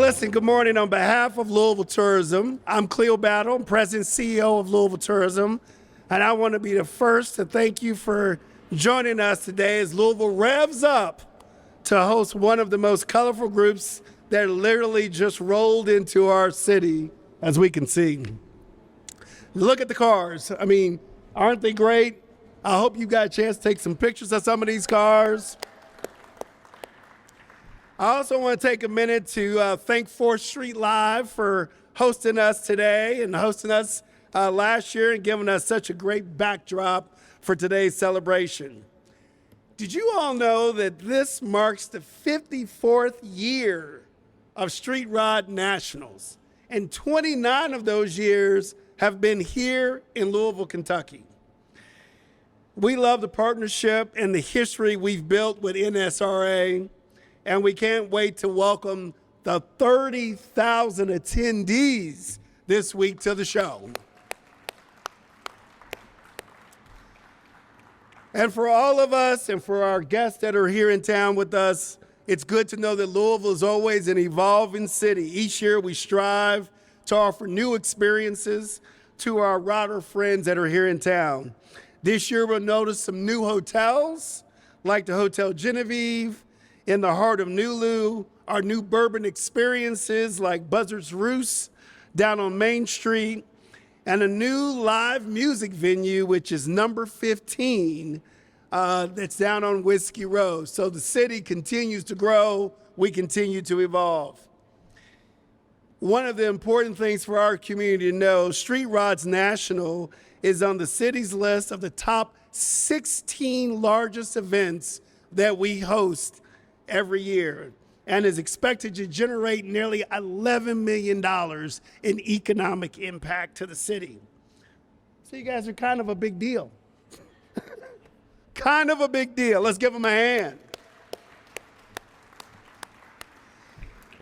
listen, good morning. On behalf of Louisville Tourism, I'm Cleo Battle, I'm President and CEO of Louisville Tourism, and I want to be the first to thank you for joining us today as Louisville revs up to host one of the most colorful groups that literally just rolled into our city, as we can see. Look at the cars. I mean, aren't they great? I hope you got a chance to take some pictures of some of these cars. I also want to take a minute to thank 4th Street Live for hosting us today and hosting us last year and giving us such a great backdrop for today's celebration. Did you all know that this marks the 54th year of Street Rod Nationals? And 29 of those years have been here in Louisville, Kentucky. We love the partnership and the history we've built with NSRA. And we can't wait to welcome the 30,000 attendees this week to the show. And for all of us and for our guests that are here in town with us, it's good to know that Louisville is always an evolving city. Each year we strive to offer new experiences to our Rodder friends that are here in town. This year we'll notice some new hotels like the Hotel Genevieve, in the heart of Nulu, our new bourbon experiences like Buzzard's Roost down on Main Street, and a new live music venue, which is number 15, that's down on Whiskey Road. So the city continues to grow, we continue to evolve. One of the important things for our community to know, Street Rods National is on the city's list of the top 16 largest events that we host every year, and is expected to generate nearly $11 million in economic impact to the city. So you guys are kind of a big deal. Kind of a big deal. Let's give them a hand.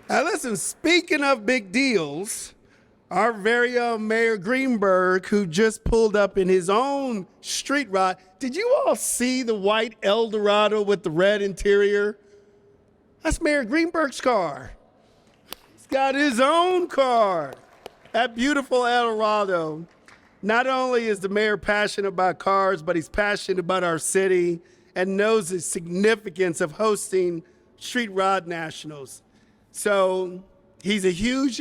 Now listen, speaking of big deals, our very own Mayor Greenberg, who just pulled up in his own street rod. Did you all see the white Eldorado with the red interior? That's Mayor Greenberg's car. He's got his own car. That beautiful Eldorado. Not only is the mayor passionate about cars, but he's passionate about our city and knows the significance of hosting Street Rod Nationals. So he's a huge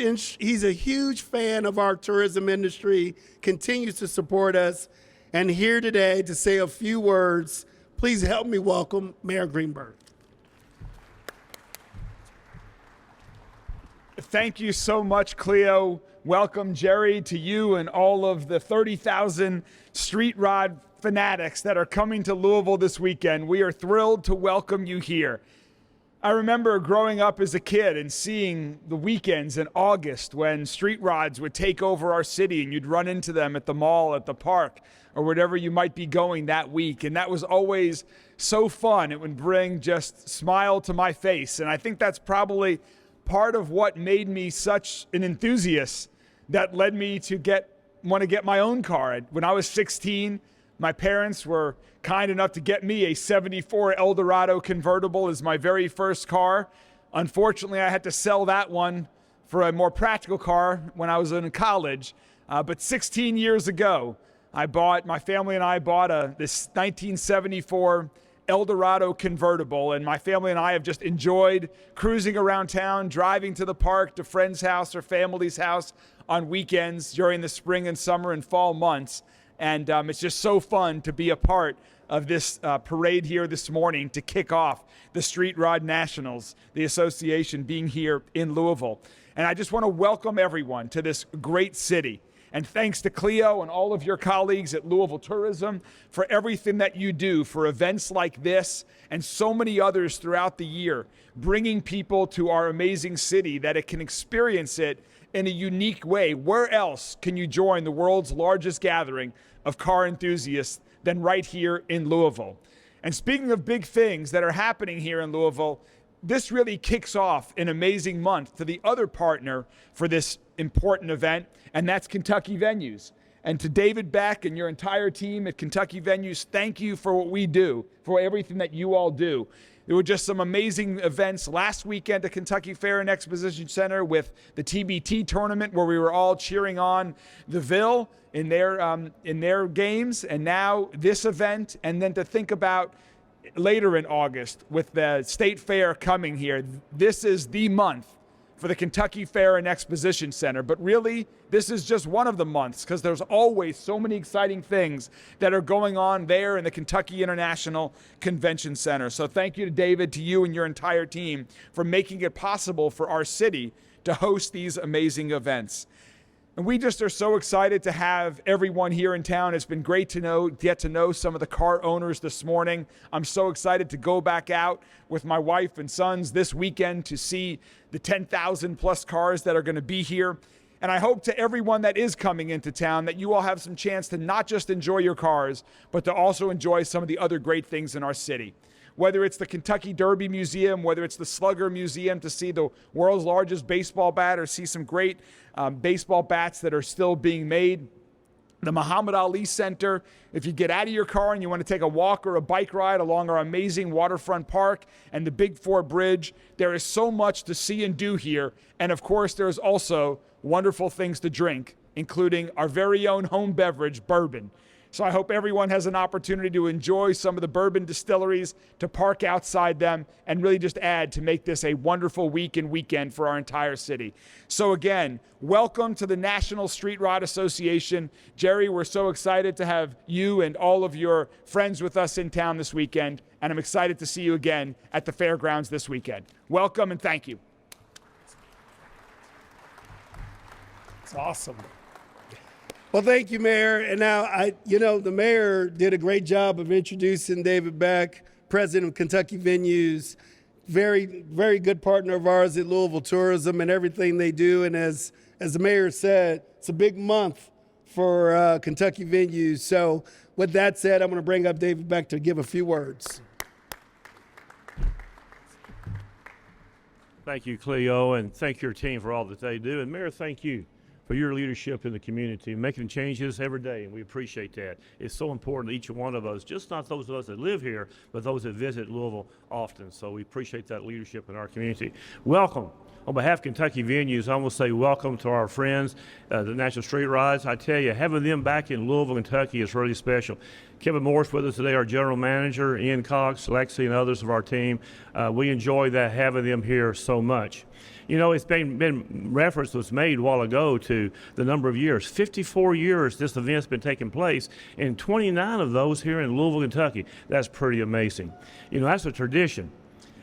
fan of our tourism industry, continues to support us, and here today to say a few words. Please help me welcome Mayor Greenberg. Thank you so much, Cleo. Welcome, Jerry, to you and all of the 30,000 Street Rod fanatics that are coming to Louisville this weekend. We are thrilled to welcome you here. I remember growing up as a kid and seeing the weekends in August when street rods would take over our city and you'd run into them at the mall, at the park, or whatever you might be going that week. And that was always so fun. It would bring just smile to my face. And I think that's probably part of what made me such an enthusiast that led me to want to get my own car. When I was 16, my parents were kind enough to get me a 74 Eldorado convertible as my very first car. Unfortunately, I had to sell that one for a more practical car when I was in college. But 16 years ago, my family and I bought this 1974 Eldorado convertible, and my family and I have just enjoyed cruising around town, driving to the park, to friend's house or family's house on weekends during the spring and summer and fall months. And it's just so fun to be a part of this parade here this morning to kick off the Street Rod Nationals, the association being here in Louisville. And I just want to welcome everyone to this great city. And thanks to Cleo and all of your colleagues at Louisville Tourism for everything that you do for events like this and so many others throughout the year, bringing people to our amazing city that it can experience it in a unique way. Where else can you join the world's largest gathering of car enthusiasts than right here in Louisville? And speaking of big things that are happening here in Louisville, this really kicks off an amazing month to the other partner for this important event, and that's Kentucky Venues. And to David Beck and your entire team at Kentucky Venues, thank you for what we do, for everything that you all do. There were just some amazing events last weekend at Kentucky Fair and Exposition Center with the TBT tournament, where we were all cheering on the Ville in their games, and now this event, and then to think about later in August with the State Fair coming here. This is the month for the Kentucky Fair and Exposition Center, but really this is just one of the months, because there's always so many exciting things that are going on there in the Kentucky International Convention Center. So thank you to David, to you and your entire team for making it possible for our city to host these amazing events. And we just are so excited to have everyone here in town. It's been great to get to know some of the car owners this morning. I'm so excited to go back out with my wife and sons this weekend to see the 10,000 plus cars that are going to be here. And I hope to everyone that is coming into town that you all have some chance to not just enjoy your cars, but to also enjoy some of the other great things in our city. Whether it's the Kentucky Derby Museum, whether it's the Slugger Museum to see the world's largest baseball bat or see some great baseball bats that are still being made. The Muhammad Ali Center, if you get out of your car and you want to take a walk or a bike ride along our amazing waterfront park and the Big Four Bridge, there is so much to see and do here. And of course, there's also wonderful things to drink, including our very own home beverage, bourbon. So I hope everyone has an opportunity to enjoy some of the bourbon distilleries, to park outside them, and really just add to make this a wonderful week and weekend for our entire city. So again, welcome to the National Street Rod Association. Jerry, we're so excited to have you and all of your friends with us in town this weekend, and I'm excited to see you again at the fairgrounds this weekend. Welcome and thank you. It's awesome. Well, thank you, Mayor. And now, the mayor did a great job of introducing David Beck, president of Kentucky Venues, very, very good partner of ours at Louisville Tourism and everything they do. And as the mayor said, it's a big month for Kentucky Venues. So with that said, I'm going to bring up David Beck to give a few words. Thank you, Cleo, and thank your team for all that they do. And Mayor, thank you for your leadership in the community, making changes every day, and we appreciate that. It's so important to each one of us, just not those of us that live here, but those that visit Louisville often. So we appreciate that leadership in our community. Welcome. On behalf of Kentucky Venues, I want to say welcome to our friends, the National Street Rides. I tell you, having them back in Louisville, Kentucky is really special. Kevin Morris with us today, our general manager, Ian Cox, Lexi, and others of our team. We enjoy that, having them here so much. You know, it's been reference was made a while ago to the number of years. 54 years this event's been taking place, and 29 of those here in Louisville, Kentucky. That's pretty amazing. You know, that's a tradition.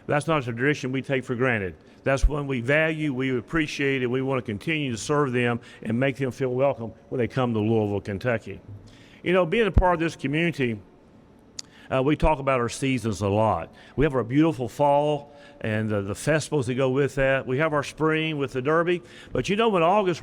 That's not a tradition we take for granted. That's one we value, we appreciate, and we want to continue to serve them and make them feel welcome when they come to Louisville, Kentucky. You know, being a part of this community, we talk about our seasons a lot. We have our beautiful fall and the festivals that go with that. We have our spring with the Derby. But you know, when August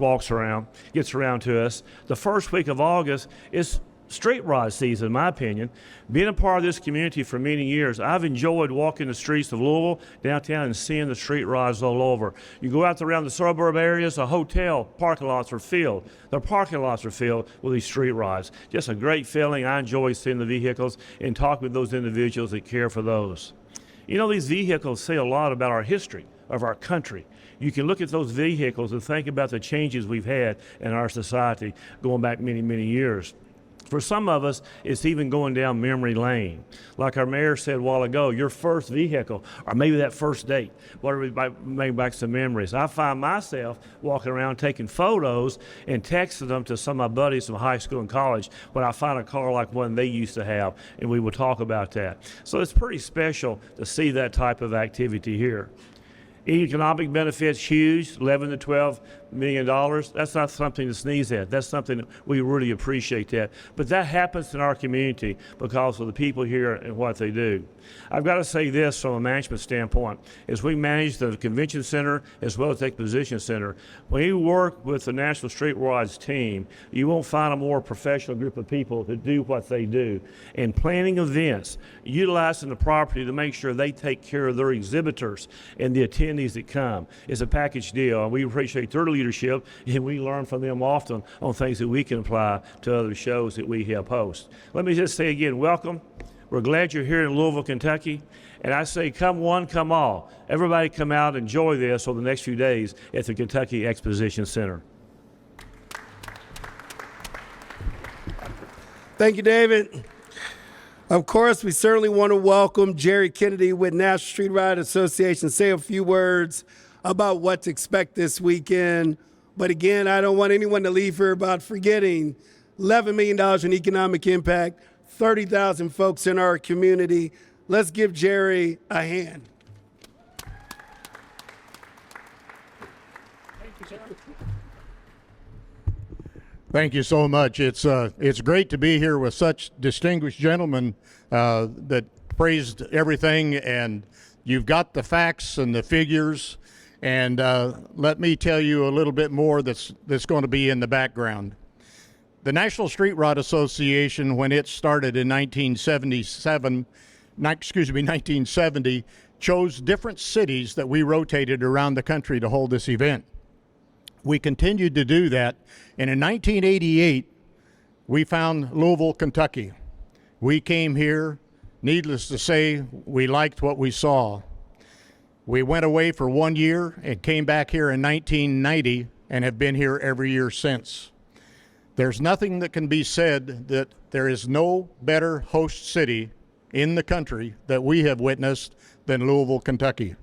gets around to us, the first week of August is street rod season, in my opinion. Being a part of this community for many years, I've enjoyed walking the streets of Louisville, downtown, and seeing the street rods all over. You go out around the suburb areas, the hotel parking lots are filled. The parking lots are filled with these street rods. Just a great feeling. I enjoy seeing the vehicles and talking with those individuals that care for those. You know, these vehicles say a lot about our history of our country. You can look at those vehicles and think about the changes we've had in our society going back many, many years. For some of us, it's even going down memory lane. Like our mayor said a while ago, your first vehicle, or maybe that first date, whatever, bring back some memories. I find myself walking around taking photos and texting them to some of my buddies from high school and college when I find a car like one they used to have, and we would talk about that. So it's pretty special to see that type of activity here. Economic benefits, huge, $11 to $12 million. That's not something to sneeze at. That's something that we really appreciate that. But that happens in our community because of the people here and what they do. I've got to say this from a management standpoint. As we manage the convention center as well as the exposition center, when you work with the National Street Rides team, you won't find a more professional group of people to do what they do. And planning events, utilizing the property to make sure they take care of their exhibitors and the attendees that come is a package deal. And we appreciate their leadership, and we learn from them often on things that we can apply to other shows that we help host. Let me just say again, welcome. We're glad you're here in Louisville, Kentucky. And I say, come one, come all. Everybody come out and enjoy this over the next few days at the Kentucky Exposition Center. Thank you, David. Of course, we certainly want to welcome Jerry Kennedy with National Street Ride Association. Say a few words about what to expect this weekend. But again, I don't want anyone to leave here about forgetting $11 million in economic impact, 30,000 folks in our community. Let's give Jerry a hand. Thank you so much. It's great to be here with such distinguished gentlemen that praised everything, and you've got the facts and the figures. And let me tell you a little bit more that's going to be in the background. The National Street Rod Association, when it started in 1970, chose different cities that we rotated around the country to hold this event. We continued to do that, and in 1988, we found Louisville, Kentucky. We came here, needless to say, we liked what we saw. We went away for 1 year and came back here in 1990 and have been here every year since. There's nothing that can be said that there is no better host city in the country that we have witnessed than Louisville, Kentucky.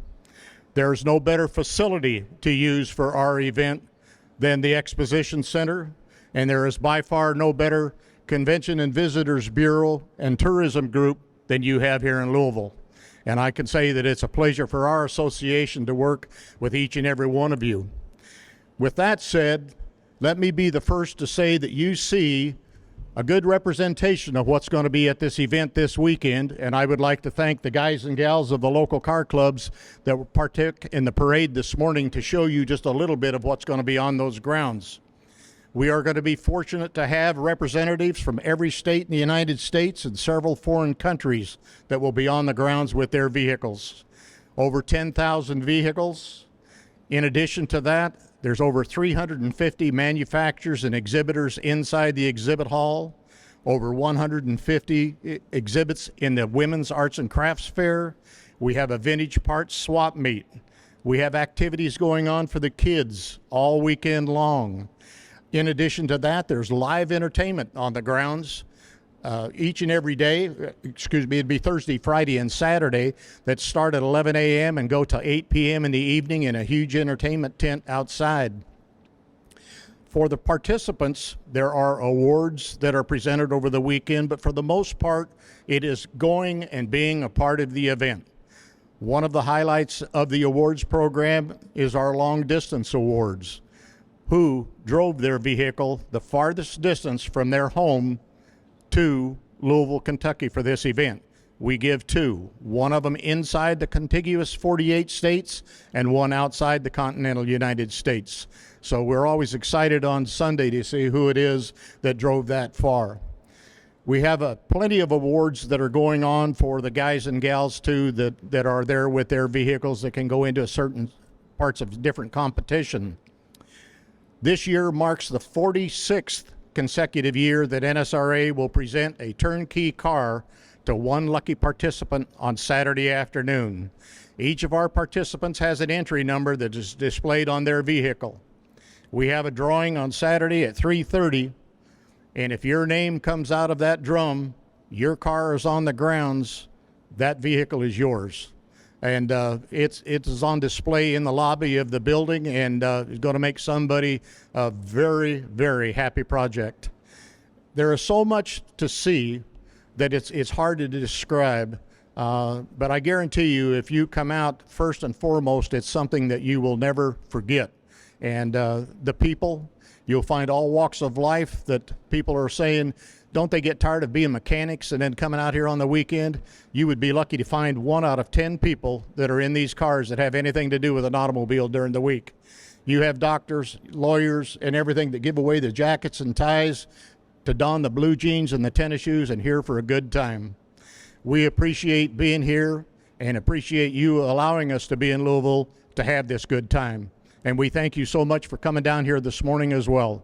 There's no better facility to use for our event than the Exposition Center, and there is by far no better Convention and Visitors Bureau and Tourism Group than you have here in Louisville. And I can say that it's a pleasure for our association to work with each and every one of you. With that said, let me be the first to say that you see a good representation of what's going to be at this event this weekend, and I would like to thank the guys and gals of the local car clubs that partook in the parade this morning to show you just a little bit of what's going to be on those grounds. We are going to be fortunate to have representatives from every state in the United States and several foreign countries that will be on the grounds with their vehicles. Over 10,000 vehicles. In addition to that, there's over 350 manufacturers and exhibitors inside the exhibit hall, over 150 exhibits in the Women's Arts and Crafts Fair. We have a vintage parts swap meet. We have activities going on for the kids all weekend long. In addition to that, there's live entertainment on the grounds each and every day. It'd be Thursday, Friday, and Saturday that start at 11 a.m. and go to 8 p.m. in the evening in a huge entertainment tent outside. For the participants, there are awards that are presented over the weekend, but for the most part, it is going and being a part of the event. One of the highlights of the awards program is our long distance awards. Who drove their vehicle the farthest distance from their home to Louisville, Kentucky for this event. We give two, one of them inside the contiguous 48 states and one outside the continental United States. So we're always excited on Sunday to see who it is that drove that far. We have plenty of awards that are going on for the guys and gals too that are there with their vehicles that can go into certain parts of different competition. This year marks the 46th consecutive year that NSRA will present a turnkey car to one lucky participant on Saturday afternoon. Each of our participants has an entry number that is displayed on their vehicle. We have a drawing on Saturday at 3:30, and if your name comes out of that drum, your car is on the grounds, that vehicle is yours. And it is on display in the lobby of the building, and is going to make somebody a very, very happy project. There is so much to see that it's hard to describe, but I guarantee you if you come out, first and foremost, it's something that you will never forget. And the people, you'll find all walks of life that people are saying, don't they get tired of being mechanics and then coming out here on the weekend? You would be lucky to find 1 out of 10 people that are in these cars that have anything to do with an automobile during the week. You have doctors, lawyers, and everything that give away the jackets and ties to don the blue jeans and the tennis shoes and here for a good time. We appreciate being here and appreciate you allowing us to be in Louisville to have this good time. And we thank you so much for coming down here this morning as well.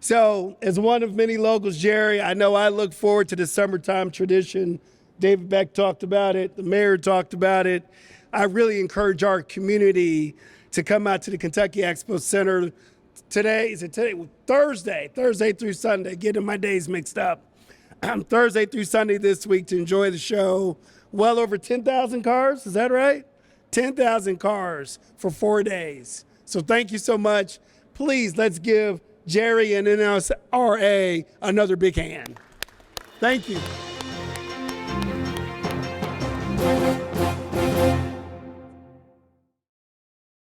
So, as one of many locals, Jerry, I know I look forward to the summertime tradition. David Beck talked about it. The mayor talked about it. I really encourage our community to come out to the Kentucky Expo Center today. Thursday through Sunday. Getting my days mixed up. Thursday through Sunday this week to enjoy the show. Well over 10,000 cars. Is that right? 10,000 cars for 4 days. So thank you so much. Please, let's give Jerry and NSRA another big hand. Thank you.